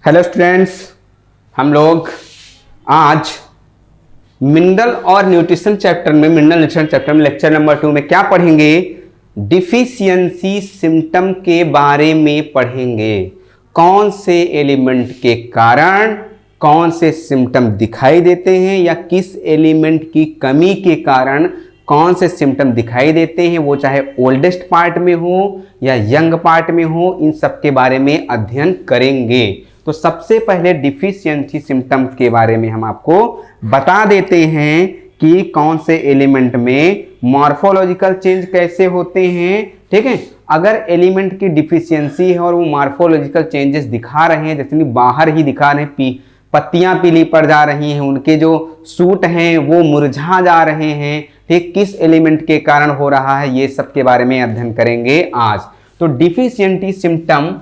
Hello students, हम लोग आज मिनरल और न्यूट्रिशन चैप्टर में लेक्चर नंबर 2 में क्या पढ़ेंगे? डिफिशियंसी सिम्टम के बारे में पढ़ेंगे। कौन से एलिमेंट के कारण कौन से सिम्टम दिखाई देते हैं या किस एलिमेंट की कमी के कारण कौन से सिम्टम दिखाई देते हैं, वो चाहे ओल्डेस्ट पार्ट में हो या यंग पार्ट में हो, इन सब के बारे में अध्ययन करेंगे। तो सबसे पहले डिफिशियंसी सिम्टम के बारे में हम आपको बता देते हैं कि कौन से एलिमेंट में मॉर्फोलॉजिकल चेंज कैसे होते हैं। ठीक है, अगर एलिमेंट की डिफिशियंसी है और वो मॉर्फोलॉजिकल चेंजेस दिखा रहे हैं, जैसे बाहर ही दिखा रहे हैं, पत्तियां पीली पड़ जा रही हैं, उनके जो सूट हैं वो मुरझा जा रहे हैं, ठीक, किस एलिमेंट के कारण हो रहा है, ये सब के बारे में अध्ययन करेंगे आज। तो डिफिशियंसी सिम्टम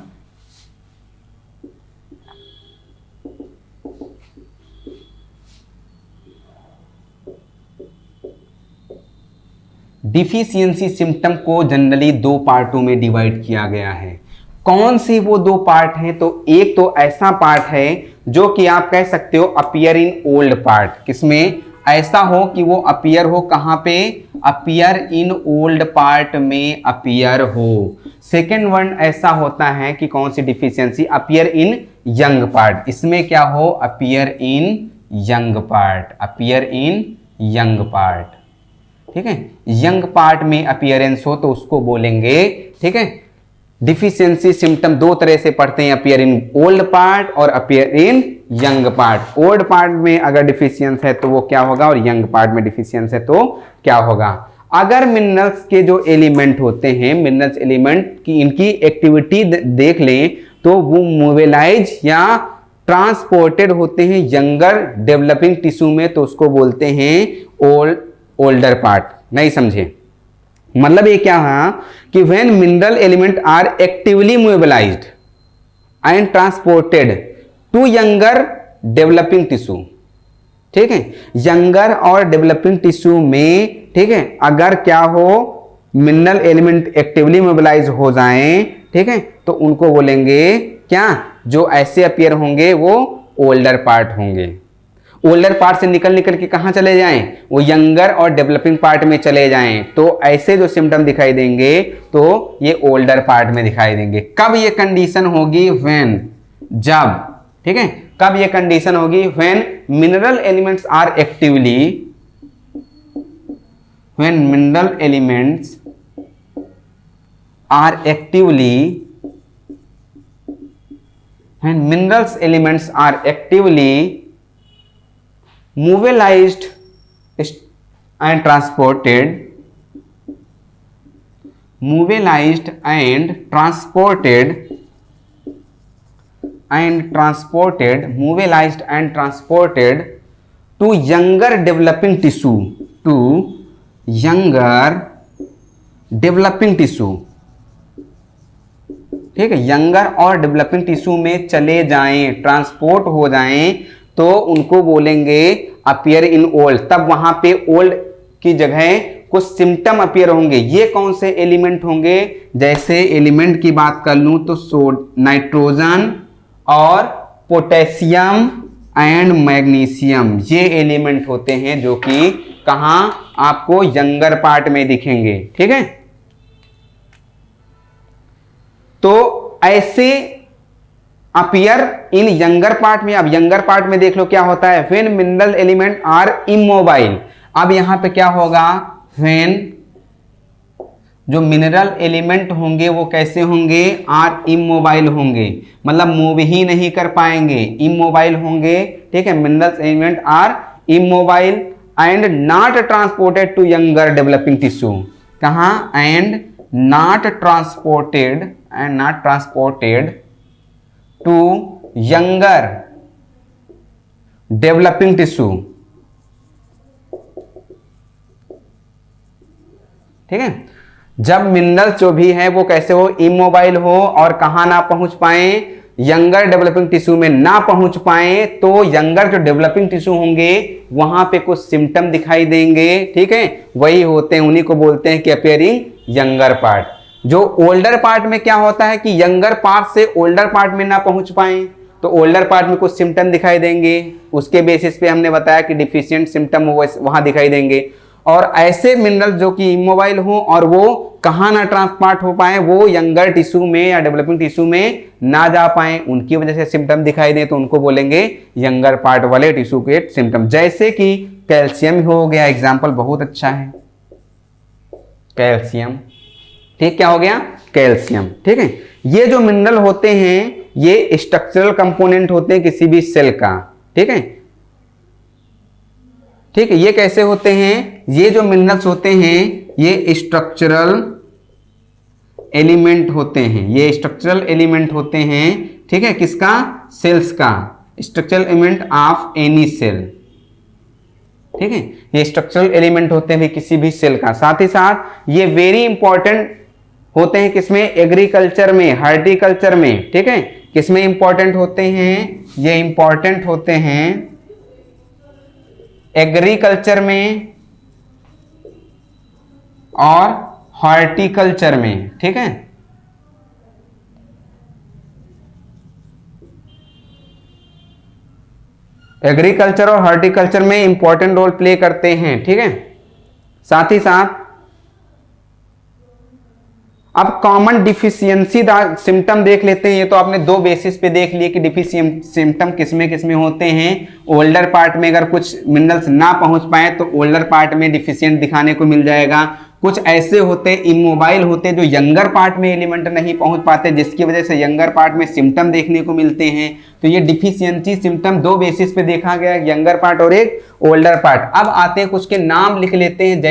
डिफिशियंसी सिम्टम को जनरली दो पार्टों में डिवाइड किया गया है। कौन से वो दो पार्ट हैं? तो एक तो ऐसा पार्ट है जो कि आप कह सकते हो अपीयर इन ओल्ड पार्ट, किसमें ऐसा हो कि वो अपीयर हो, कहां पे? अपीयर इन ओल्ड पार्ट में अपीयर हो। सेकेंड वन ऐसा होता है कि कौन सी deficiency? Appear in young part. इसमें क्या हो? Appear in young part, appear in young part. ठीक है, यंग पार्ट में अपीयरेंस हो तो उसको बोलेंगे, ठीक है, डिफिशियंसी सिम्टम। दो तरह से पढ़ते हैं, अपीयर इन ओल्ड पार्ट और appear in young part. Old part में अगर डिफिशियंस है तो वो क्या होगा, और यंग पार्ट में डिफिशियंस है तो क्या होगा। अगर मिनरल्स के जो एलिमेंट होते हैं, मिनरल्स एलिमेंट की इनकी एक्टिविटी देख लें तो वो मोबिलाइज या ट्रांसपोर्टेड होते हैं यंगर डेवलपिंग टिश्यू में, तो उसको बोलते हैं ओल्डर पार्ट। नहीं समझे? मतलब ये क्या है कि when mineral element are actively mobilised and transported to younger developing tissue. ठीक है, यंगर और डेवलपिंग टिश्यू में, ठीक है, अगर क्या हो, मिनरल एलिमेंट एक्टिवली मोबिलाइज हो जाएं, ठीक है, तो उनको बोलेंगे क्या? जो ऐसे अपीयर होंगे वो ओल्डर पार्ट होंगे। ओल्डर पार्ट से निकल के कहां चले जाएं? वो यंगर और डेवलपिंग पार्ट में चले जाएं। तो ऐसे जो सिम्टम दिखाई देंगे तो ये ओल्डर पार्ट में दिखाई देंगे। कब ये कंडीशन होगी? व्हेन, जब, ठीक है, कब ये कंडीशन होगी? When mineral elements are actively, when mineral elements are actively, when minerals elements are actively mobilized and transported, mobilized and transported, mobilized and transported to younger developing tissue, to younger developing tissue। ठीक है, younger और developing tissue में चले जाएं, transport हो जाएं, तो उनको बोलेंगे अपीयर इन ओल्ड। तब वहां पे ओल्ड की जगह कुछ सिम्टम अपीयर होंगे। ये कौन से एलिमेंट होंगे? जैसे एलिमेंट की बात कर लूं तो नाइट्रोजन और पोटेशियम एंड मैग्नीशियम, ये एलिमेंट होते हैं जो कि कहां आपको यंगर पार्ट में दिखेंगे। ठीक है, तो ऐसे अपीयर इन यंगर पार्ट में। अब यंगर पार्ट में देख लो क्या होता है, when mineral element are immobile. अब यहां पे क्या होगा? व्हेन जो मिनरल एलिमेंट होंगे वो कैसे होंगे? आर इमोबाइल होंगे, मतलब मूव ही नहीं कर पाएंगे, इमोबाइल होंगे। ठीक है, mineral element are immobile and not transported to younger developing tissue. कहां? And not transported to younger developing tissue. ठीक है, जब मिनरल जो भी है वो कैसे हो? इमोबाइल हो और कहां ना पहुंच पाए? यंगर डेवलपिंग टिश्यू में ना पहुंच पाए, तो यंगर जो डेवलपिंग टिश्यू होंगे वहां पे कुछ सिम्टम दिखाई देंगे। ठीक है, वही होते हैं, उन्हीं को बोलते हैं कि अपीयरिंग यंगर पार्ट। जो ओल्डर पार्ट में क्या होता है कि यंगर पार्ट से ओल्डर पार्ट में ना पहुंच पाए, तो ओल्डर पार्ट में कुछ सिम्टम दिखाई देंगे, उसके बेसिस पे हमने बताया कि डिफिशियंट सिम्टम वहां दिखाई देंगे। और ऐसे मिनरल जो कि इमोबाइल हो और वो कहाँ ना ट्रांसपोर्ट हो पाए, वो यंगर टिश्यू में या डेवलपिंग टिश्यू में ना जा पाए, उनकी वजह से सिम्टम दिखाई दे तो उनको बोलेंगे यंगर पार्ट वाले टिश्यू के सिम्टम। जैसे कि कैल्शियम हो गया, एग्जाम्पल बहुत अच्छा है कैल्शियम, ठीक, क्या हो गया कैल्शियम, ठीक है। ये जो मिनरल होते हैं ये स्ट्रक्चरल कंपोनेंट होते हैं किसी भी सेल का, ठीक है, ठीक है। ये कैसे होते हैं, ये जो मिनरल्स होते हैं ये स्ट्रक्चरल एलिमेंट होते हैं, ये स्ट्रक्चरल एलिमेंट होते हैं, ठीक है, किसका, सेल्स का, structural element of any cell, ठीक है, ये स्ट्रक्चरल एलिमेंट होते हैं किसी भी सेल का। साथ ही साथ ये वेरी इंपॉर्टेंट होते हैं किसमें, एग्रीकल्चर में, हॉर्टिकल्चर में, ठीक है, किसमें इंपॉर्टेंट होते हैं, ये इंपॉर्टेंट होते हैं एग्रीकल्चर में और हॉर्टिकल्चर में, ठीक है। एग्रीकल्चर और हॉर्टिकल्चर में इंपॉर्टेंट रोल प्ले करते हैं, ठीक है। साथ ही साथ अब कॉमन डिफिशियंसी सिम्टम देख लेते हैं। ये तो आपने दो बेसिस पे देख लिए कि डिफिशियंसी सिम्टम किसमें किसमें होते हैं। ओल्डर पार्ट में अगर कुछ मिनरल्स ना पहुंच पाए तो ओल्डर पार्ट में डिफिशियंट दिखाने को मिल जाएगा। कुछ ऐसे होते हैं इमोबाइल होते हैं जो यंगर पार्ट में एलिमेंट नहीं पहुंच पाते, जिसकी वजह से यंगर पार्ट में सिम्टम देखने को मिलते हैं। तो ये डिफिशियंसी सिम्टम दो बेसिस पे देखा गया, यंगर पार्ट और एक ओल्डर पार्ट। अब आते हैं कुछ के नाम लिख लेते हैं,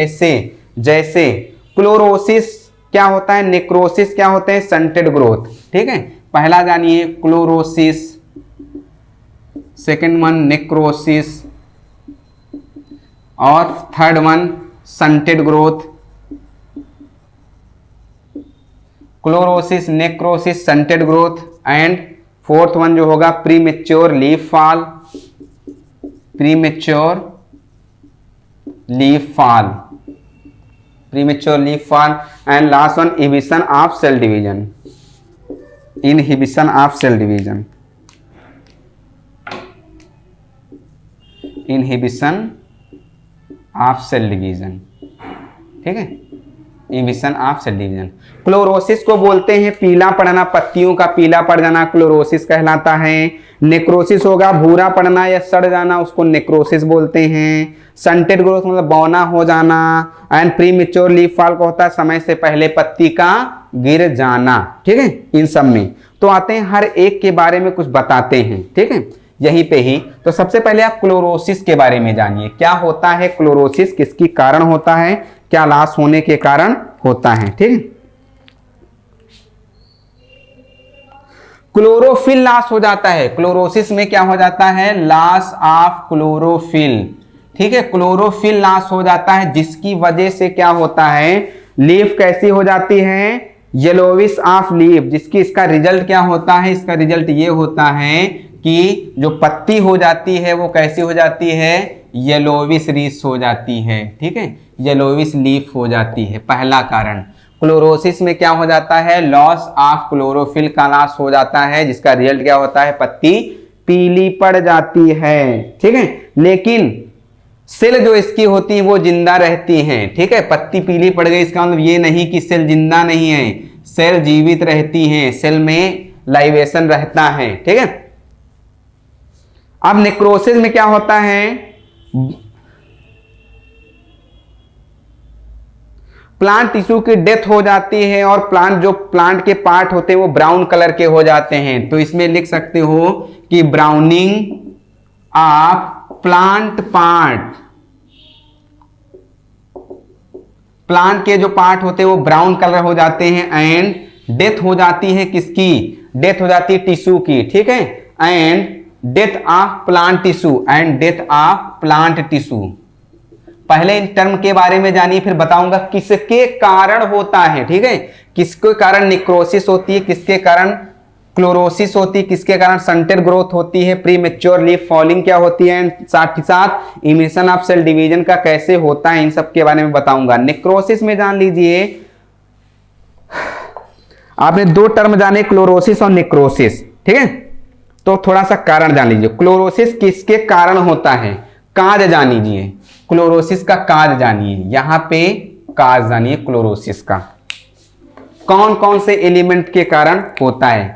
जैसे क्लोरोसिस क्या होता है, नेक्रोसिस क्या होते हैं, स्टंटेड ग्रोथ, ठीक है। पहला जानिए क्लोरोसिस, सेकंड वन नेक्रोसिस और third one stunted growth. Chlorosis, necrosis, stunted growth and fourth one जो होगा premature leaf fall, premature leaf fall, premature leaf fall, and last one inhibition of cell division, inhibition of cell division, inhibition of cell division, ठीक है, inhibition of cell division। Chlorosis को बोलते हैं पीला पड़ना, पत्तियों का पीला पड़ जाना क्लोरोसिस कहलाता है। नेक्रोसिस होगा भूरा पड़ना या सड़ जाना, उसको नेक्रोसिस बोलते हैं। स्टंटेड ग्रोथ मतलब बौना हो जाना। एंड प्रीमेच्योर लीफ फॉल को होता है समय से पहले पत्ती का गिर जाना, ठीक है। इन सब में तो आते हैं, हर एक के बारे में कुछ बताते हैं, ठीक है, यहीं पे ही। तो सबसे पहले आप क्लोरोसिस के बारे में जानिए, क्या होता है क्लोरोसिस, किसकी कारण होता है, क्या लॉस होने के कारण होता है, ठीक है। क्लोरोफिल लॉस हो जाता है, क्लोरोसिस में क्या हो जाता है, लॉस ऑफ क्लोरोफिल, ठीक है, क्लोरोफिल लॉस हो जाता है, जिसकी वजह से क्या होता है, लीफ कैसी हो जाती है, येलोविश ऑफ लीफ, जिसकी इसका रिजल्ट क्या होता है, इसका रिजल्ट ये होता है कि जो पत्ती हो जाती है वो कैसी हो जाती है, येलोविश रीस हो जाती है, ठीक है, येलोविश लीफ हो जाती है। पहला कारण क्लोरोसिस में क्या हो जाता है, लॉस ऑफ क्लोरोफिल का लॉस हो जाता है, जिसका रिजल्ट क्या होता है, पत्ती पीली पड़ जाती है, ठीक है। लेकिन सेल जो इसकी होती है वो जिंदा रहती हैं, ठीक है। पत्ती पीली पड़ गई इसका मतलब ये नहीं कि सेल जिंदा नहीं है, सेल जीवित रहती हैं, सेल में लाइवेशन रहता है, ठीक है। अब नेक्रोसिस में क्या होता है, प्लांट टिश्यू की डेथ हो जाती है और प्लांट के पार्ट होते हैं वो ब्राउन कलर के हो जाते हैं। तो इसमें लिख सकते हो कि browning of plant part, plant के जो पार्ट होते हैं वो ब्राउन कलर हो जाते हैं। एंड डेथ हो जाती है किसकी, डेथ हो जाती है टिश्यू की, ठीक है। And death of plant tissue, and death of plant tissue. पहले इन टर्म के बारे में जानिए, फिर बताऊंगा किसके कारण होता है, ठीक है। किसके कारण नेक्रोसिस होती है, किसके कारण क्लोरोसिस होती है, किसके कारण स्टंटेड ग्रोथ होती है, प्रीमेच्योर लीफ फॉलिंग क्या होती है, एंड साथ ही साथ इमिशन ऑफ सेल डिवीजन का कैसे होता है, इन सब के बारे में बताऊंगा। नेक्रोसिस में जान लीजिए, आपने दो टर्म जाने क्लोरोसिस और नेक्रोसिस, ठीक है। तो थोड़ा सा कारण जान लीजिए, क्लोरोसिस किसके कारण होता है, काज जान लीजिए, क्लोरोसिस का काज जानिए, यहां पे काज जानिए क्लोरोसिस का, कौन कौन से एलिमेंट के कारण होता है।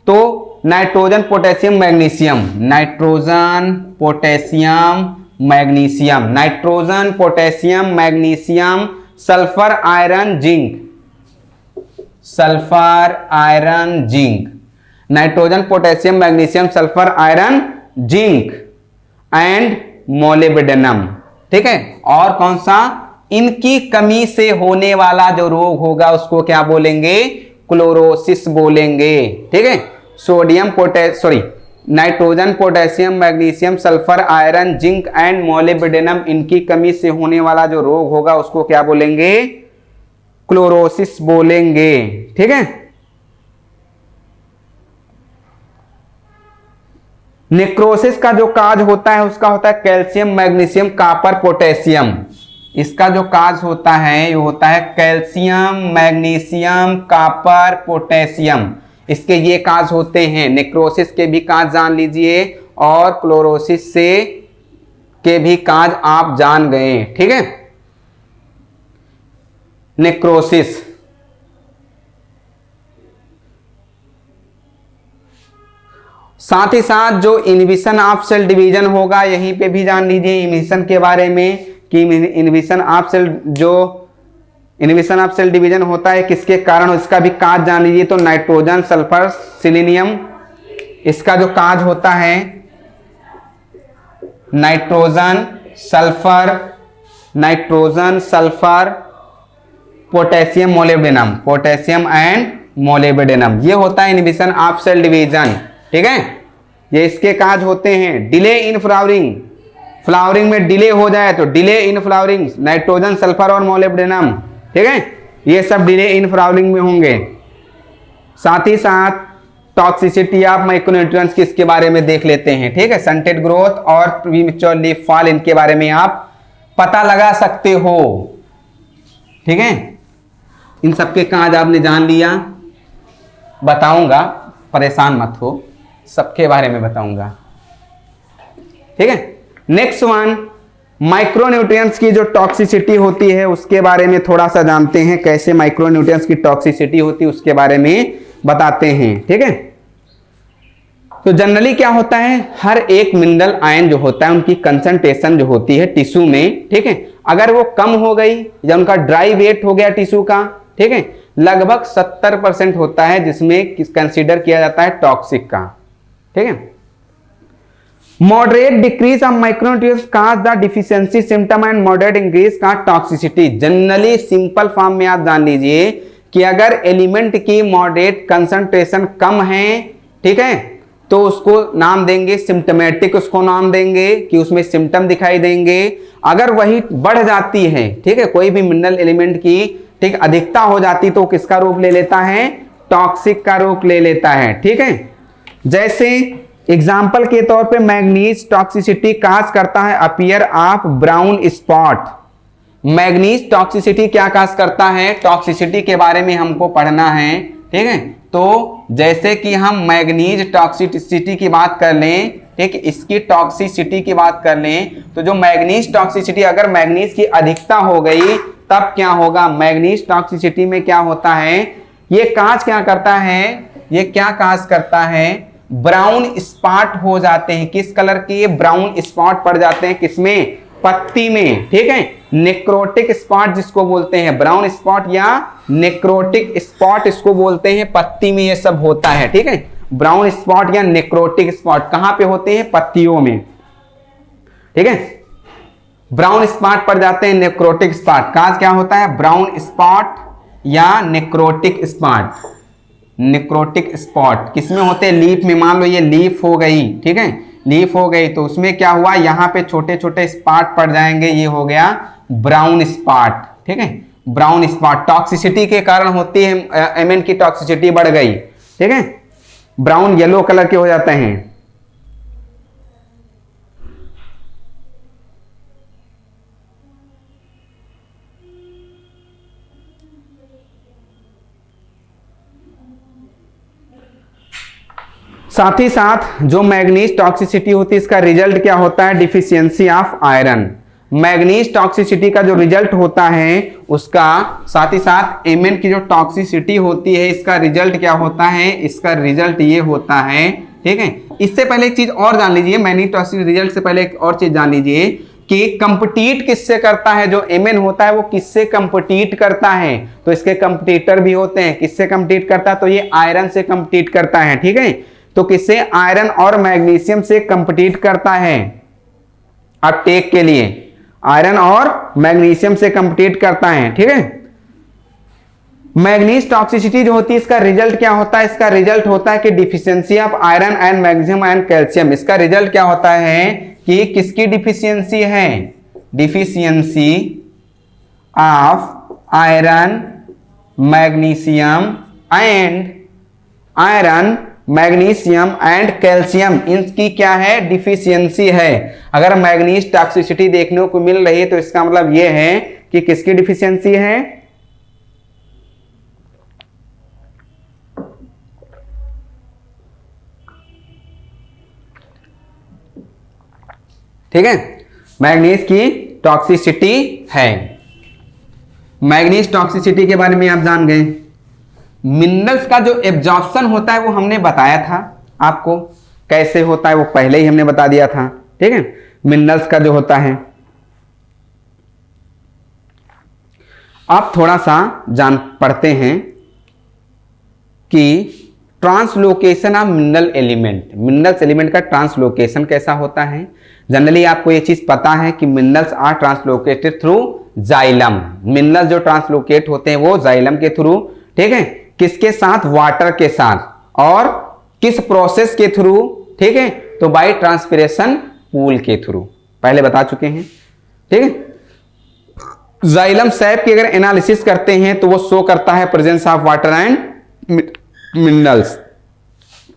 तो nitrogen potassium magnesium, nitrogen potassium magnesium, nitrogen potassium magnesium, sulphur iron zinc, sulphur iron zinc, nitrogen potassium magnesium sulphur iron zinc and molybdenum, ठीक है। और कौन सा, इनकी कमी से होने वाला जो रोग होगा उसको क्या बोलेंगे, क्लोरोसिस बोलेंगे, ठीक है। Sodium nitrogen potassium magnesium sulphur iron zinc and molybdenum, इनकी कमी से होने वाला जो रोग होगा उसको क्या बोलेंगे, क्लोरोसिस बोलेंगे, ठीक है। नेक्रोसिस का जो काज होता है उसका होता है कैल्शियम मैग्नीशियम कॉपर पोटेशियम, इसका जो काज होता है ये होता है कैल्शियम मैग्नीशियम कॉपर पोटेशियम, इसके ये काज होते हैं। नेक्रोसिस के भी काज जान लीजिए और क्लोरोसिस से के भी काज आप जान गए, ठीक है। नेक्रोसिस, साथ ही साथ जो इनहिबिशन ऑफ सेल डिवीजन होगा यहीं पे भी जान लीजिए इनहिबिशन के बारे में कि इनहिबिशन ऑफ सेल, जो इनहिबिशन ऑफ सेल डिवीजन होता है किसके कारण, इसका भी काज जान लीजिए। तो नाइट्रोजन सल्फर सिलीनियम, इसका जो काज होता है nitrogen sulphur potassium molybdenum, potassium and molybdenum, ये होता है इनहिबिशन ऑफ सेल डिवीजन, ठीक है। ये इसके काज होते हैं। डिले इन फ्लावरिंग, फ्लावरिंग में डिले हो जाए तो delay in flowering, nitrogen sulphur और मोलिब्डेनम, ठीक है, ये सब डिले इन फ्लावरिंग में होंगे। साथ ही साथ टॉक्सिसिटी ऑफ माइक्रोन्यूट्रिएंट्स की इसके बारे में देख लेते हैं, ठीक है। स्टंटेड ग्रोथ और प्रीमैच्योर लीफ फॉल, इनके बारे में आप पता लगा सकते हो, ठीक है। इन सबके काज आपने जान लिया, बताऊंगा, परेशान मत हो, सबके बारे में बताऊंगा, ठीक है। नेक्स्ट वन, माइक्रोन्यूट्रिएंट्स की जो टॉक्सिसिटी होती है उसके बारे में थोड़ा सा जानते हैं, कैसे माइक्रोन्यूट्रिएंट्स की टॉक्सिसिटी होती है उसके बारे में बताते हैं, ठीक है। तो जनरली क्या होता है, हर एक मिनरल आयन जो होता है उनकी कंसंट्रेशन जो होती है टिश्यू में, ठीक है, अगर वो कम हो गई या उनका ड्राई वेट हो गया टिश्यू का, ठीक है, लगभग 70% होता है जिसमें कंसीडर किया जाता है टॉक्सिक का, ठीक है। Moderate decrease of micronutrients cause the deficiency symptom and moderate increase का टॉक्सिसिटी। जनरली सिंपल फॉर्म में आप जान लीजिए कि अगर एलिमेंट की मॉडरेट कंसंट्रेशन कम है, ठीक है, तो उसको नाम देंगे सिम्टमेटिक, उसको नाम देंगे कि उसमें सिम्टम दिखाई देंगे। अगर वही बढ़ जाती है, ठीक है, कोई भी मिनरल एलिमेंट की, ठीक, अधिकता हो जाती तो किसका रूप ले लेता है, टॉक्सिक का रूप ले लेता है, ठीक है। जैसे एग्जाम्पल के तौर पे मैग्नीज टॉक्सिसिटी काज करता है appear of brown spot. Manganese toxicity क्या काज करता है, टॉक्सिसिटी के बारे में हमको पढ़ना है, ठीक है। तो जैसे कि हम मैग्नीज टॉक्सिसिटी की बात कर लें, ठीक, इसकी टॉक्सिसिटी की बात कर लें, तो जो मैग्नीज टॉक्सिसिटी, अगर मैग्नीज की अधिकता हो गई तब क्या होगा, मैग्नीज टॉक्सिसिटी में क्या होता है, ये काज क्या करता है, ये क्या काज करता है, ब्राउन स्पॉट हो जाते हैं। किस कलर के, ब्राउन स्पॉट पड़ जाते हैं, किसमें, पत्ती में, ठीक है। नेक्रोटिक स्पॉट जिसको बोलते हैं, ब्राउन स्पॉट या नेक्रोटिक स्पॉट इसको बोलते हैं, पत्ती में ये सब होता है, ठीक है। ब्राउन स्पॉट या नेक्रोटिक स्पॉट कहां पे होते हैं, पत्तियों में, ठीक है। ब्राउन स्पॉट पड़ जाते हैं, नेक्रोटिक स्पॉट, काज क्या होता है, ब्राउन स्पॉट या नेक्रोटिक स्पॉट। नेक्रोटिक स्पॉट किसमें होते हैं, लीफ में। मान लो ये लीफ हो गई, ठीक है, लीफ हो गई तो उसमें क्या हुआ, यहां पे छोटे छोटे स्पॉट पड़ जाएंगे, ये हो गया ब्राउन स्पॉट, ठीक है। ब्राउन स्पॉट टॉक्सिसिटी के कारण होती है, एमएन की टॉक्सिसिटी बढ़ गई, ठीक है, ब्राउन येलो कलर के हो जाते हैं। साथ ही साथ जो मैग्नीज टॉक्सिसिटी होती है इसका रिजल्ट क्या होता है, deficiency of iron. Manganese toxicity का जो रिजल्ट होता है उसका साथ ही साथ Mn की जो टॉक्सिसिटी होती है इसका रिजल्ट क्या होता है, इसका रिजल्ट ये होता है। ठीक है, इससे पहले एक चीज और जान लीजिए, मैग्नीज टॉक्सिसिटी रिजल्ट से पहले एक और चीज जान लीजिए कि कंपटीट किससे करता है, जो Mn होता है वो किससे कंपटीट करता है, तो इसके कंपटीटर भी होते हैं। किससे कंपटीट करता है, तो ये आयरन से कंपटीट करता है। ठीक है, तो किससे, आयरन और मैग्नीशियम से कंपटीट करता है अपटेक के लिए, आयरन और मैग्नीशियम से कंपटीट करता है। ठीक है, मैग्नीज टॉक्सिसिटी जो होती है इसका रिजल्ट क्या होता है, इसका रिजल्ट होता है कि deficiency of iron and magnesium and calcium. इसका रिजल्ट क्या होता है कि किसकी डिफिशियंसी है, deficiency of iron magnesium and calcium, इनकी क्या है, डिफिशियंसी है। अगर मैग्नीज टॉक्सिसिटी देखने को मिल रही है तो इसका मतलब यह है कि किसकी डिफिशियंसी है, ठीक है, मैग्नीज की टॉक्सिसिटी है। मैग्नीज टॉक्सिसिटी के बारे में आप जान गए। मिनरल्स का जो एब्जॉर्प्शन होता है वो हमने बताया था आपको, कैसे होता है वो पहले ही हमने बता दिया था। ठीक है, मिनरल्स का जो होता है, आप थोड़ा सा जान पढ़ते हैं कि translocation of mineral element, minerals element का ट्रांसलोकेशन कैसा होता है। जनरली आपको ये चीज पता है कि minerals are translocated through xylem, mineral जो ट्रांसलोकेट होते हैं वो जाइलम के थ्रू। ठीक है, किसके साथ, वाटर के साथ, और किस प्रोसेस के थ्रू, ठीक है, तो बाय ट्रांसपिरेशन पूल के थ्रू, पहले बता चुके हैं। ठीक है, जाइलम सैप की अगर एनालिसिस करते हैं तो वो शो करता है presence of water and minerals.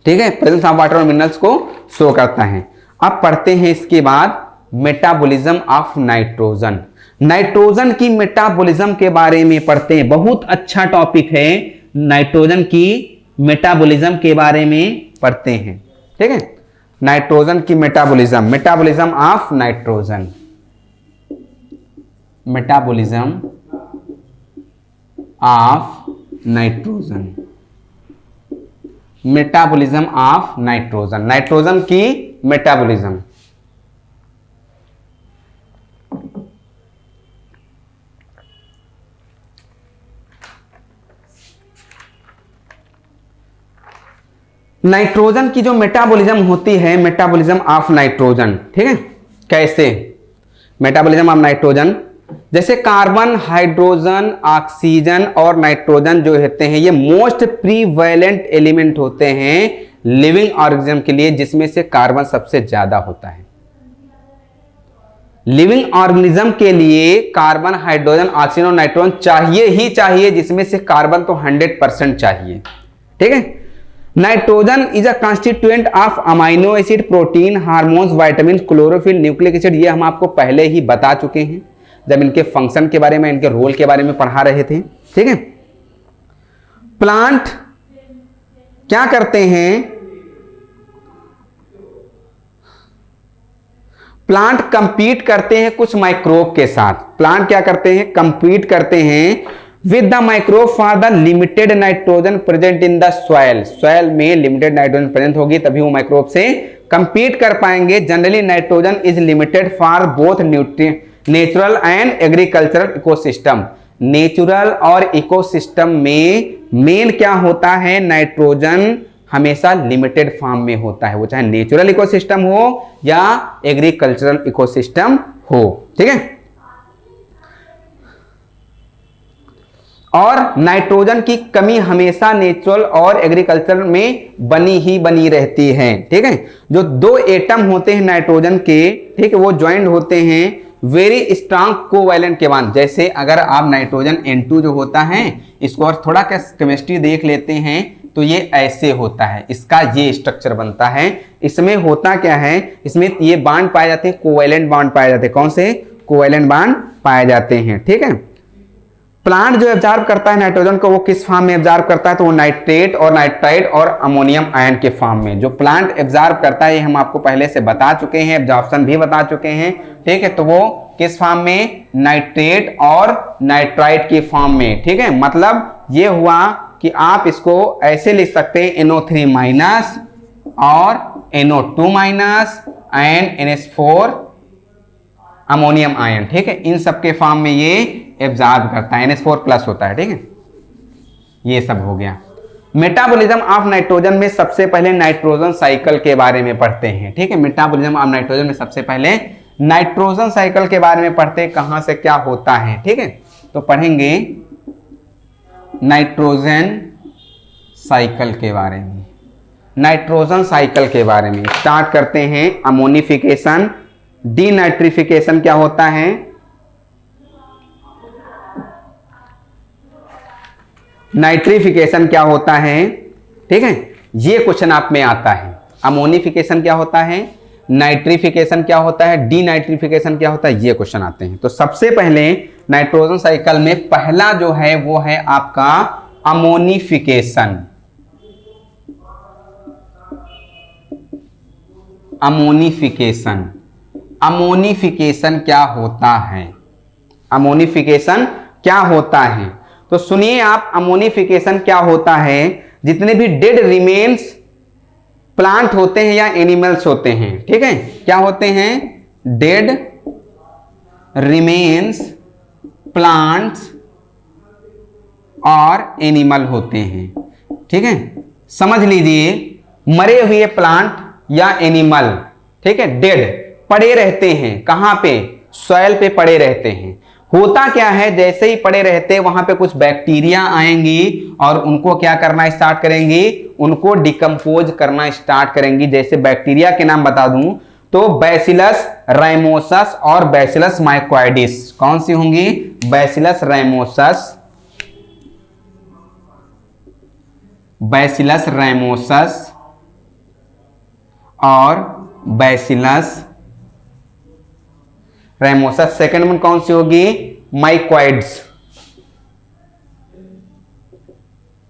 ठीक है, प्रेजेंस ऑफ वाटर और मिनरल्स को शो करता है। अब पढ़ते हैं इसके बाद मेटाबॉलिज्म ऑफ नाइट्रोजन। नाइट्रोजन की मेटाबॉलिज्म के बारे में पढ़ते हैं, बहुत अच्छा टॉपिक है, नाइट्रोजन की मेटाबॉलिज्म के बारे में पढ़ते हैं। ठीक है, नाइट्रोजन की metabolism, metabolism of nitrogen, metabolism of nitrogen, metabolism of nitrogen, nitrogen की मेटाबॉलिज्म। नाइट्रोजन की जो मेटाबॉलिज्म होती है, मेटाबॉलिज्म ऑफ नाइट्रोजन, ठीक है, कैसे मेटाबॉलिज्म ऑफ नाइट्रोजन, जैसे कार्बन, हाइड्रोजन, ऑक्सीजन और नाइट्रोजन जो होते हैं ये मोस्ट प्रीवैलेंट एलिमेंट होते हैं लिविंग ऑर्गेनिज्म के लिए, जिसमें से कार्बन सबसे ज्यादा होता है। लिविंग ऑर्गेनिज्म के लिए कार्बन, हाइड्रोजन, ऑक्सीजन और नाइट्रोजन चाहिए ही चाहिए, जिसमें से कार्बन तो 100% चाहिए। ठीक है, nitrogen is a constituent of amino acid, protein, hormones, vitamin, chlorophyll, nucleic acid. ये हम आपको पहले ही बता चुके हैं जब इनके फंक्शन के बारे में, इनके रोल के बारे में पढ़ा रहे थे। ठीक है, प्लांट क्या करते हैं, प्लांट कंपीट करते हैं कुछ माइक्रोब के साथ। प्लांट क्या करते हैं, कंपीट करते हैं with the microbe for the limited nitrogen present in the soil. Soil में लिमिटेड नाइट्रोजन प्रेजेंट होगी तभी वो माइक्रोब से कंपीट कर पाएंगे। Generally nitrogen is limited for both natural and agricultural ecosystem. Natural और इकोसिस्टम में मेन क्या होता है, नाइट्रोजन हमेशा लिमिटेड फॉर्म में होता है, वो चाहे नेचुरल इकोसिस्टम हो या एग्रीकल्चरल इकोसिस्टम हो। ठीक है, और नाइट्रोजन की कमी हमेशा नेचुरल और एग्रीकल्चर में बनी रहती है। ठीक है, जो दो एटम होते हैं नाइट्रोजन के, ठीक है, वो ज्वाइंट होते हैं वेरी स्ट्रांग कोवैलेंट के बाद। जैसे अगर आप नाइट्रोजन N2 जो होता है, इसको और थोड़ा केमिस्ट्री देख लेते हैं तो ये ऐसे होता है, इसका ये स्ट्रक्चर बनता है। इसमें होता क्या है, इसमें ये बॉन्ड पाए जाते हैं, कोवैलेंट बॉन्ड पाए जाते हैं। कौन से, कोवैलेंट बॉन्ड पाए जाते हैं। ठीक है, प्लांट जो एब्जॉर्ब करता है नाइट्रोजन को, वो किस फॉर्म में एब्जॉर्ब करता है, तो वो नाइट्रेट और नाइट्राइट और अमोनियम आयन के फॉर्म में। जो प्लांट एब्जॉर्ब करता है ये हम आपको पहले से बता चुके हैं, एब्जॉर्प्शन भी बता चुके हैं, ठीक है। तो वो किस फॉर्म में, नाइट्रेट और नाइट्राइट के फॉर्म में, ठीक है। मतलब ये हुआ कि आप इसको ऐसे लिख सकते हैं NO3 माइनस और NO2 minus and NH4 ammonium ion, ठीक है। इन सब के फॉर्म में ये एब्जॉर्ब करता है, NH4 प्लस होता है, ठीक है। ये सब हो गया। मेटाबॉलिज्म ऑफ नाइट्रोजन में सबसे पहले नाइट्रोजन साइकिल के बारे में पढ़ते हैं, ठीक है। मेटाबॉलिज्म ऑफ नाइट्रोजन में सबसे पहले नाइट्रोजन साइकिल के बारे में पढ़ते हैं, कहां से क्या होता है, ठीक है। तो पढ़ेंगे नाइट्रोजन साइकिल के बारे में। नाइट्रोजन साइकिल के बारे में स्टार्ट करते हैं। अमोनिफिकेशन, डीनाइट्रिफिकेशन क्या होता है, नाइट्रिफिकेशन क्या होता है, ठीक है। ये क्वेश्चन आप में आता है। अमोनिफिकेशन क्या होता है, नाइट्रिफिकेशन क्या होता है, डीनाइट्रिफिकेशन क्या होता है, ये क्वेश्चन आते हैं। तो सबसे पहले नाइट्रोजन साइकिल में पहला जो है वो है आपका अमोनिफिकेशन। अमोनिफिकेशन, अमोनिफिकेशन क्या होता है, अमोनिफिकेशन क्या होता है, तो सुनिए आप। अमोनिफिकेशन क्या होता है, जितने भी डेड रिमेन्स प्लांट होते हैं या एनिमल्स होते हैं, ठीक है, क्या होते हैं, डेड रिमेन्स प्लांट्स और एनिमल होते हैं, ठीक है। समझ लीजिए मरे हुए प्लांट या एनिमल, ठीक है, डेड पड़े रहते हैं, कहां पे, सॉइल पे पड़े रहते हैं। होता क्या है, जैसे ही पड़े रहते हैं वहां पे कुछ बैक्टीरिया आएंगी और उनको क्या करना स्टार्ट करेंगी, उनको डिकम्पोज करना स्टार्ट करेंगी। जैसे बैक्टीरिया के नाम बता दूं तो बैसिलस राइमोसस और बैसिलस माइकोइडिस। कौन सी होंगी, बैसिलस राइमोसस, बैसिलस राइमोसस और बैसिलस राइमोसस। सेकंड वन कौन सी होगी, माइकोइड्स,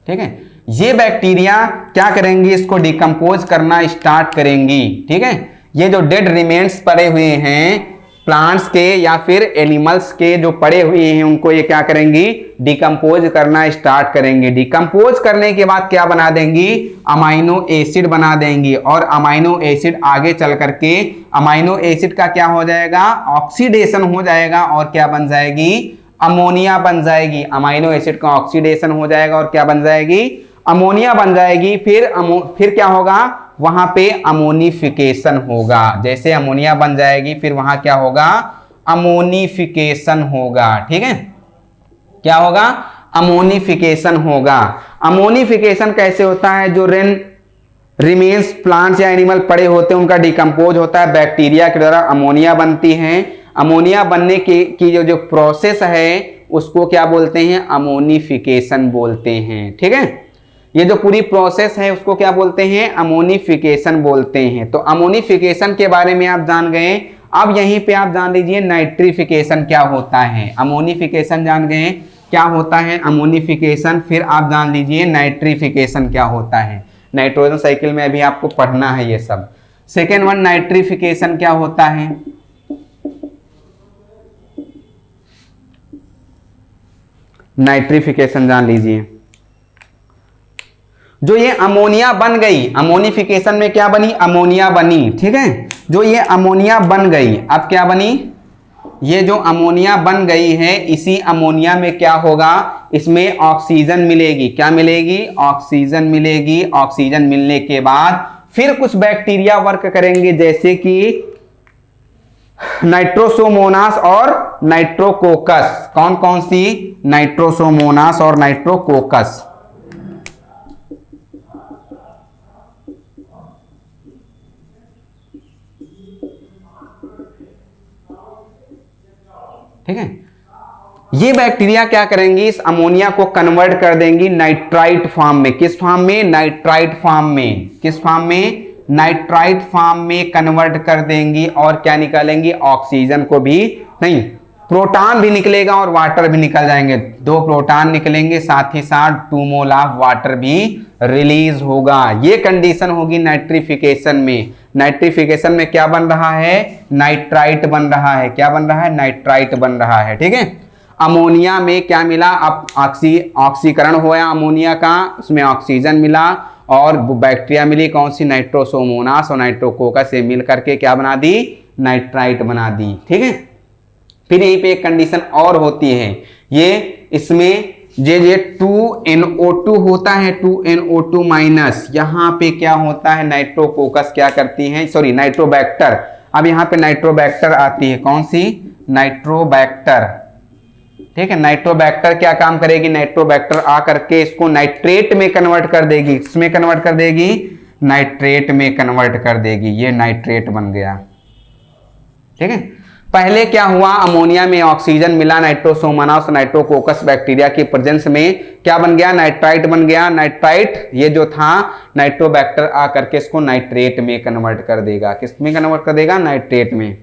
ठीक है। ये बैक्टीरिया क्या करेंगी, इसको डिकम्पोज करना स्टार्ट करेंगी, ठीक है। ये जो डेड रिमेन्स पड़े हुए हैं प्लांट्स के या फिर एनिमल्स के जो पड़े हुए हैं उनको ये क्या करेंगी, डिकम्पोज करना स्टार्ट करेंगे। डिकम्पोज करने के बाद क्या बना देंगी, अमाइनो एसिड बना देंगी। और अमाइनो एसिड आगे चल करके अमाइनो एसिड का क्या हो जाएगा, ऑक्सीडेशन हो जाएगा और क्या बन जाएगी, अमोनिया बन जाएगी। अमाइनो एसिड का ऑक्सीडेशन हो जाएगा और क्या बन जाएगी, अमोनिया बन जाएगी। फिर क्या होगा, वहां पे अमोनिफिकेशन होगा। जैसे अमोनिया बन जाएगी फिर वहां क्या होगा, अमोनिफिकेशन होगा, ठीक है। क्या होगा, अमोनिफिकेशन होगा। अमोनिफिकेशन कैसे होता है, जो रिमेन्स प्लांट्स या एनिमल पड़े होते हैं उनका डिकम्पोज होता है, बैक्टीरिया के द्वारा अमोनिया बनती है। अमोनिया बनने की जो प्रोसेस है उसको क्या बोलते हैं, अमोनिफिकेशन बोलते हैं, ठीक है। ये जो पूरी प्रोसेस है उसको क्या बोलते हैं, अमोनिफिकेशन बोलते हैं। तो अमोनिफिकेशन के बारे में आप जान गए। अब यहीं पे आप जान लीजिए नाइट्रिफिकेशन क्या होता है। अमोनिफिकेशन जान गए क्या होता है, अमोनिफिकेशन। फिर आप जान लीजिए नाइट्रिफिकेशन क्या होता है। नाइट्रोजन साइकिल में अभी आपको पढ़ना है ये सब। सेकेंड वन, नाइट्रिफिकेशन क्या होता है, नाइट्रिफिकेशन जान लीजिए। जो ये अमोनिया बन गई, अमोनिफिकेशन में क्या बनी, अमोनिया बनी, ठीक है। जो ये अमोनिया बन गई, अब क्या बनी, ये जो अमोनिया बन गई है इसी अमोनिया में क्या होगा, इसमें ऑक्सीजन मिलेगी। क्या मिलेगी, ऑक्सीजन मिलेगी। ऑक्सीजन मिलने के बाद फिर कुछ बैक्टीरिया वर्क करेंगे, जैसे कि नाइट्रोसोमोनास और नाइट्रोकोकस। कौन कौन सी, नाइट्रोसोमोनास और नाइट्रोकोकस। ठीक है। ये बैक्टीरिया क्या करेंगी, इस अमोनिया को कन्वर्ट कर देंगी नाइट्राइट फॉर्म में। किस फॉर्म में, नाइट्राइट फॉर्म में। किस फॉर्म में, नाइट्राइट फॉर्म में कन्वर्ट कर देंगी और क्या निकालेंगी, ऑक्सीजन को भी नहीं, प्रोटॉन भी निकलेगा और वाटर भी निकल जाएंगे, 2 प्रोटॉन निकलेंगे, साथ ही साथ 2 मोल ऑफ वाटर भी रिलीज होगा। ये कंडीशन होगी नाइट्रिफिकेशन में। नाइट्रिफिकेशन में क्या बन रहा है? नाइट्राइट बन रहा है। क्या बन रहा है? नाइट्राइट बन रहा है। ठीक है। अमोनिया में क्या मिला? अब ऑक्सीकरण हुआ अमोनिया का, उसमें ऑक्सीजन मिला और बैक्टीरिया मिली कौन सी? नाइट्रोसोमोनास और नाइट्रोकोकस से मिल करके क्या बना दी? नाइट्राइट बना दी। ठीक है। फिर यहीं पे एक कंडीशन और होती है, ये इसमें ये 2NO2 होता है, 2NO2 माइनस, यहां पे क्या होता है? नाइट्रोकोकस क्या करती है? Sorry, Nitrobacter. अब यहां पे नाइट्रोबैक्टर आती है, कौन सी? नाइट्रोबैक्टर। ठीक है। नाइट्रोबैक्टर क्या काम करेगी? नाइट्रोबैक्टर आकर के इसको नाइट्रेट में कन्वर्ट कर देगी। इसमें कन्वर्ट कर देगी? नाइट्रेट में कन्वर्ट कर देगी। ये नाइट्रेट बन गया। ठीक है। पहले क्या हुआ? अमोनिया में ऑक्सीजन मिला, नाइट्रोसोमोनास नाइट्रोकोकस बैक्टीरिया की प्रेजेंस में क्या बन गया? नाइट्राइट बन गया। नाइट्राइट ये जो था नाइट्रोबैक्टर आकर के इसको नाइट्रेट में कन्वर्ट कर देगा। किस में कन्वर्ट कर देगा? नाइट्रेट में।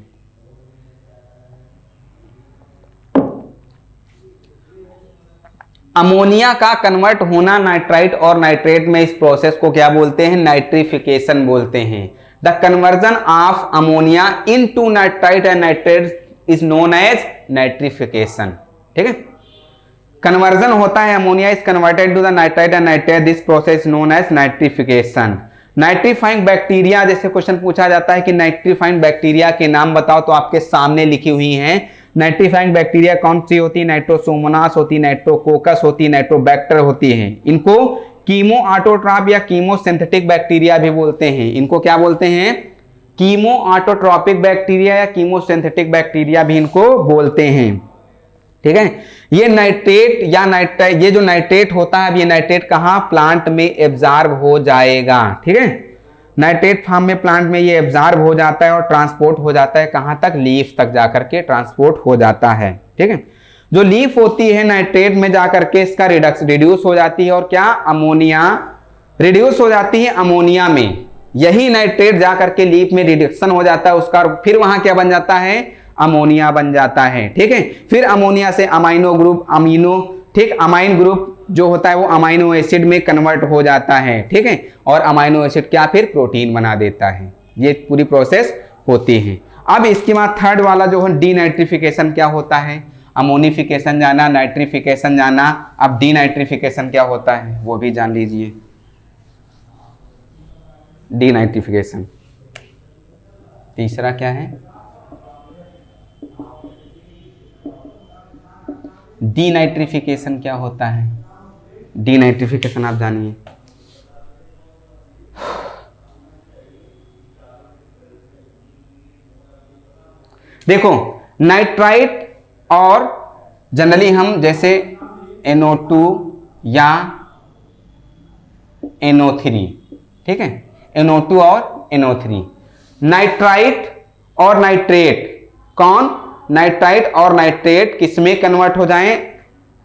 अमोनिया का कन्वर्ट होना नाइट्राइट और नाइट्रेट में, इस प्रोसेस को क्या बोलते हैं? नाइट्रिफिकेशन बोलते हैं। The conversion of ammonia into nitrite and nitrate is known as nitrification. ठीक है। कन्वर्जन होता है, ammonia is converted to the nitrite and nitrate, this process known as nitrification. Nitrifying bacteria, जैसे क्वेश्चन पूछा जाता है कि नाइट्रीफाइंग बैक्टीरिया के नाम बताओ, तो आपके सामने लिखी हुई हैं। नाइट्रीफाइंग बैक्टीरिया कौन सी होती है? नाइट्रोसोमोनास होती है, नाइट्रोकोकस होती है, नाइट्रोबैक्टर होती है। इनको कीमो ऑटोट्रॉप या कीमो सिंथेटिक बैक्टीरिया भी बोलते हैं। इनको क्या बोलते हैं? कीमो ऑटोट्रॉपिक बैक्टीरिया या कीमो सिंथेटिक बैक्टीरिया भी इनको बोलते हैं। ठीक है। ये नाइट्रेट या नाइट्राइट, ये जो नाइट्रेट होता है, अब ये नाइट्रेट कहां? प्लांट में एब्जॉर्ब हो जाएगा। ठीक है। नाइट्रेट फॉर्म में प्लांट में ये एब्जॉर्ब हो जाता है और ट्रांसपोर्ट हो जाता है कहां तक? लीफ तक जाकर के ट्रांसपोर्ट हो जाता है। ठीक है। जो लीफ होती है नाइट्रेट में जाकर के इसका रिड्यूस हो जाती है, और क्या? अमोनिया रिड्यूस हो जाती है अमोनिया में। यही नाइट्रेट जाकर के लीफ में रिडक्शन हो जाता है उसका, और फिर वहां क्या बन जाता है? अमोनिया बन जाता है। ठीक है। फिर अमोनिया से अमाइनो ग्रुप, ठीक, अमाइन ग्रुप जो होता है वो अमाइनो एसिड में कन्वर्ट हो जाता है। ठीक है। और अमाइनो एसिड क्या? फिर प्रोटीन बना देता है। ये पूरी प्रोसेस होती है। अब इसके बाद थर्ड वाला जो है डीनाइट्रिफिकेशन क्या होता है? अमोनिफिकेशन जाना, नाइट्रिफिकेशन जाना। अब डीनाइट्रिफिकेशन क्या होता है वो भी जान लीजिए। डीनाइट्रिफिकेशन तीसरा क्या है? डीनाइट्रिफिकेशन क्या होता है? डीनाइट्रिफिकेशन आप जानिए। देखो, नाइट्राइट और जनरली हम जैसे NO2 या NO3, ठीक है, NO2 और NO3, नाइट्राइट और नाइट्रेट, कौन? नाइट्राइट और नाइट्रेट किसमें कन्वर्ट हो जाएं?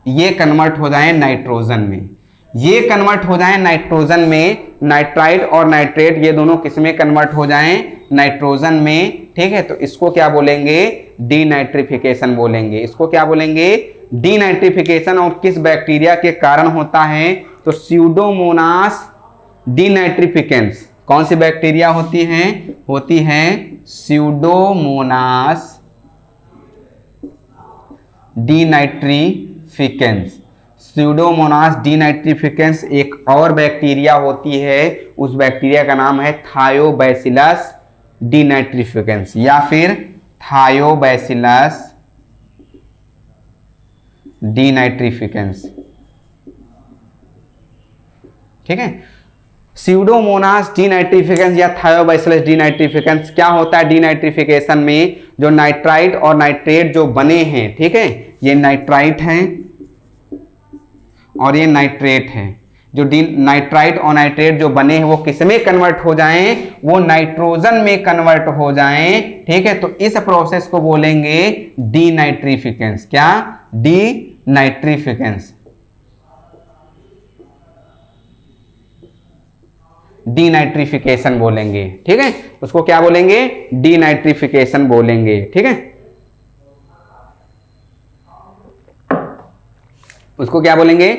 ये कन्वर्ट हो जाएं नाइट्रोजन में। ये कन्वर्ट हो जाएं नाइट्रोजन में। नाइट्राइट और नाइट्रेट ये दोनों किसमें कन्वर्ट हो जाएं? नाइट्रोजन में। ठीक है। तो इसको क्या बोलेंगे? डीनाइट्रिफिकेशन बोलेंगे। इसको क्या बोलेंगे? डीनाइट्रिफिकेशन। और किस बैक्टीरिया के कारण होता है? तो स्यूडोमोनास डीनाइट्रिफिकेंस। कौन सी बैक्टीरिया होती है? होती है स्यूडोमोनास डीनाइट्रिफिकेंस। स्यूडोमोनास डीनाइट्रिफिकेंस एक और बैक्टीरिया होती है, उस बैक्टीरिया का नाम है थायोबैसिलस डीनाइट्रिफिकेंस या फिर थायोबैसिलस डीनाइट्रिफिकेंस। ठीक है। स्यूडोमोनास डीनाइट्रिफिकेंस या थायोबैसिलस डीनाइट्रिफिकेंस क्या होता है? डीनाइट्रिफिकेशन में जो नाइट्राइट और नाइट्रेट जो बने हैं, ठीक है, ये नाइट्राइट है और ये नाइट्रेट है। जो नाइट्राइट और नाइट्रेट जो बने हैं वो किसमें कन्वर्ट हो जाएं? वो नाइट्रोजन में कन्वर्ट हो जाएं। ठीक है। तो इस प्रोसेस को बोलेंगे डीनाइट्रिफिकेंस। क्या? डीनाइट्रिफिकेंस। डीनाइट्रिफिकेशन बोलेंगे। ठीक है। उसको क्या बोलेंगे? डीनाइट्रिफिकेशन बोलेंगे। ठीक है। उसको क्या बोलेंगे,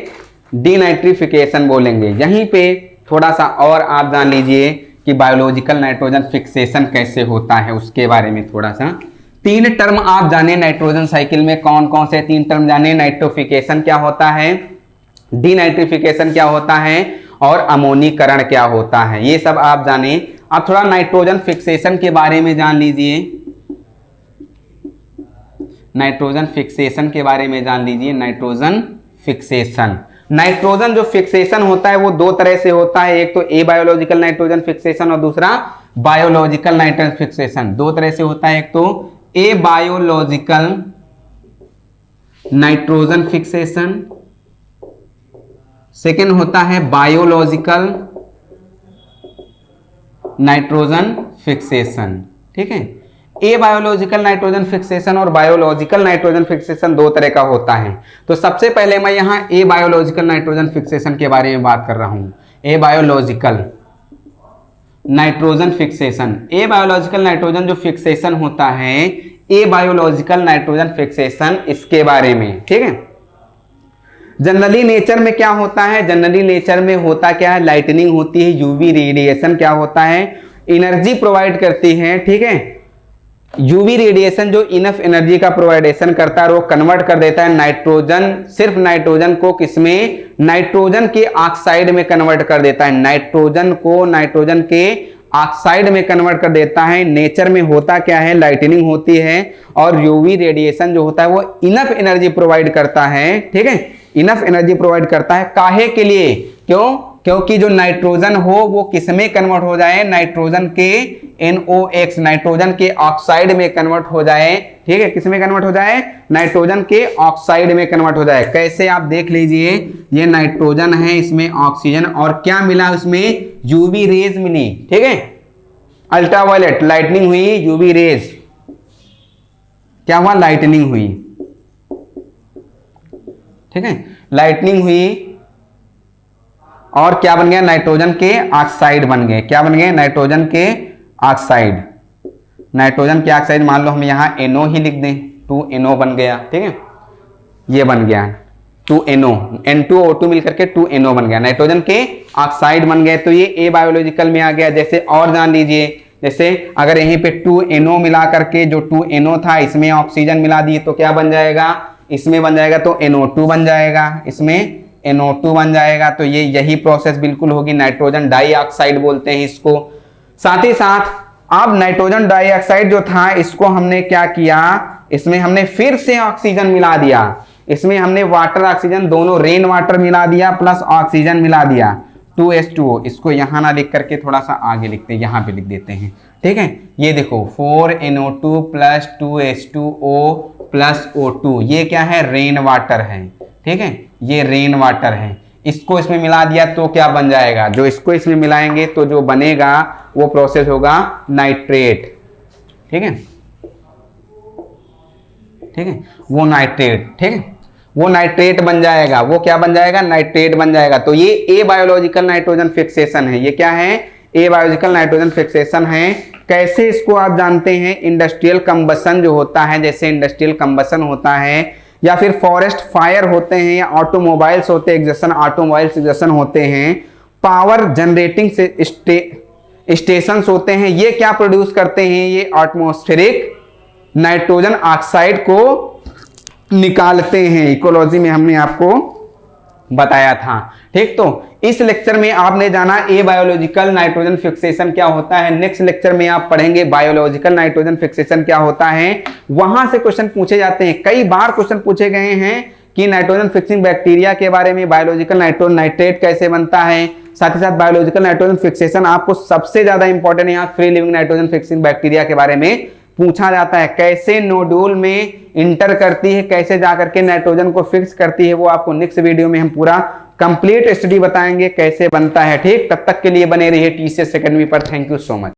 डीनाइट्रिफिकेशन बोलेंगे। यहीं पे थोड़ा सा और आप जान लीजिए कि बायोलॉजिकल नाइट्रोजन फिक्सेशन कैसे होता है, उसके बारे में थोड़ा सा। 3 टर्म आप जाने नाइट्रोजन साइकिल में, कौन कौन से 3 टर्म जाने, नाइट्रोफिकेशन क्या होता है, डीनाइट्रिफिकेशन क्या होता है और अमोनीकरण क्या होता है, ये सब आप जाने। आप थोड़ा नाइट्रोजन फिक्सेशन के बारे में जान लीजिए, नाइट्रोजन फिक्सेशन के बारे में जान लीजिए। नाइट्रोजन फिक्सेशन, नाइट्रोजन जो फिक्सेशन होता है वो 2 तरह से होता है, एक तो ए बायोलॉजिकल नाइट्रोजन फिक्सेशन और दूसरा बायोलॉजिकल नाइट्रोजन फिक्सेशन। 2 तरह से होता है, एक तो a biological nitrogen fixation, second होता है बायोलॉजिकल नाइट्रोजन फिक्सेशन। ठीक है, ए बायोलॉजिकल नाइट्रोजन फिक्सेशन और बायोलॉजिकल नाइट्रोजन फिक्सेशन 2 तरह का होता है। तो सबसे पहले मैं यहां ए बायोलॉजिकल नाइट्रोजन फिक्सेशन के बारे में बात कर रहा हूं। A biological nitrogen fixation, a biological nitrogen जो फिक्सेशन होता है, ए बायोलॉजिकल नाइट्रोजन फिक्सेशन, इसके बारे में। ठीक है, जनरली नेचर में क्या होता है, जनरली नेचर में होता क्या है, लाइटनिंग होती है, यूवी रेडिएशन क्या होता है, एनर्जी प्रोवाइड करती है। ठीक है, यूवी रेडिएशन जो इनफ एनर्जी का प्रोवाइडेशन करता है, वो कन्वर्ट कर देता है नाइट्रोजन, सिर्फ नाइट्रोजन को किसमें, नाइट्रोजन के ऑक्साइड में कन्वर्ट कर देता है, नाइट्रोजन को नाइट्रोजन के ऑक्साइड में कन्वर्ट कर देता है। नेचर में होता क्या है, लाइटनिंग होती है और यूवी रेडिएशन जो होता है वो इनफ एनर्जी प्रोवाइड करता है। ठीक है, इनफ एनर्जी प्रोवाइड करता है, काहे के लिए, क्यों, क्योंकि जो नाइट्रोजन हो वो किसमें कन्वर्ट हो जाए, नाइट्रोजन के NOx, नाइट्रोजन के ऑक्साइड में कन्वर्ट हो जाए। ठीक है, किसमें कन्वर्ट हो जाए, नाइट्रोजन के ऑक्साइड में कन्वर्ट हो जाए। कैसे, आप देख लीजिए, ये नाइट्रोजन है, इसमें ऑक्सीजन और क्या मिला, उसमें यूवी रेज मिली। ठीक है, अल्ट्रावायलेट लाइटनिंग हुई, यूवी रेज क्या हुआ, लाइटनिंग हुई। ठीक है, लाइटनिंग हुई और क्या बन गया, नाइट्रोजन के ऑक्साइड बन गए। क्या बन गए, नाइट्रोजन के ऑक्साइड, नाइट्रोजन के ऑक्साइड, मान लो हम यहां NO ही लिख दें, 2NO बन गया। ठीक है, ये बन गया 2NO, N2O2 मिलकर के 2NO बन गया, नाइट्रोजन के ऑक्साइड बन गए। तो ये ए बायोलॉजिकल में आ गया। जैसे और जान लीजिए, जैसे अगर यहीं पे 2NO मिला करके, जो 2NO था इसमें ऑक्सीजन मिला दिए तो क्या बन जाएगा, इसमें बन जाएगा तो NO2 बन जाएगा, इसमें NO2 बन जाएगा। तो ये यही प्रोसेस बिल्कुल होगी, नाइट्रोजन डाइऑक्साइड बोलते हैं इसको। साथ ही साथ अब नाइट्रोजन डाइऑक्साइड जो था, इसको हमने क्या किया, इसमें हमने फिर से ऑक्सीजन मिला दिया, इसमें हमने वाटर ऑक्सीजन दोनों, रेन वाटर मिला दिया प्लस ऑक्सीजन मिला दिया, 2H2O। इसको यहां ना लिख करके थोड़ा सा आगे लिखते हैं, यहां पे लिख देते हैं। ठीक है, ये देखो 4NO2 plus 2H2O plus O2, ये क्या है, रेन वाटर है। ठीक है, ये रेन वाटर है, इसको इसमें मिला दिया तो क्या बन जाएगा, जो इसको इसमें मिलाएंगे तो जो बनेगा वो प्रोसेस होगा नाइट्रेट। ठीक है, ठीक है, वो नाइट्रेट, ठीक है, वो नाइट्रेट बन जाएगा, वो क्या बन जाएगा, नाइट्रेट बन जाएगा। तो ये ए बायोलॉजिकल नाइट्रोजन फिक्सेशन है। ये क्या है, ए बायोलॉजिकल नाइट्रोजन फिक्सेशन है। कैसे इसको आप जानते हैं, इंडस्ट्रियल कंबसन जो होता है, जैसे इंडस्ट्रियल कंबसन होता है या फिर फॉरेस्ट फायर होते हैं या ऑटोमोबाइल्स होते हैं, एग्जॉशन, ऑटोमोबाइल्स एग्जॉशन होते हैं, पावर जनरेटिंग से स्टेशंस होते हैं, ये क्या प्रोड्यूस करते हैं, ये एटमॉस्फेरिक नाइट्रोजन ऑक्साइड को निकालते हैं। इकोलॉजी में हमने आपको बताया था। ठीक, तो इस लेक्चर में आपने जाना ए बायोलॉजिकल नाइट्रोजन फिक्सेशन क्या होता है। नेक्स्ट लेक्चर में आप पढ़ेंगे बायोलॉजिकल नाइट्रोजन फिक्सेशन क्या होता है। वहां से क्वेश्चन पूछे जाते हैं, कई बार क्वेश्चन पूछे गए हैं कि नाइट्रोजन फिक्सिंग बैक्टीरिया के बारे में, बायोलॉजिकल नाइट्रेट कैसे बनता है, साथ ही साथ बायोलॉजिकल नाइट्रोजन फिक्सेशन आपको सबसे ज्यादा इंपॉर्टेंट यहाँ free living nitrogen fixing bacteria के बारे में पूछा जाता है। कैसे नोडूल में इंटर करती है, कैसे जाकर के नाइट्रोजन को फिक्स करती है, वो आपको नेक्स्ट वीडियो में हम पूरा कंप्लीट स्टडी बताएंगे कैसे बनता है। ठीक, तब तक के लिए बने रहिए TCS एकेडमी पर। Thank you so much.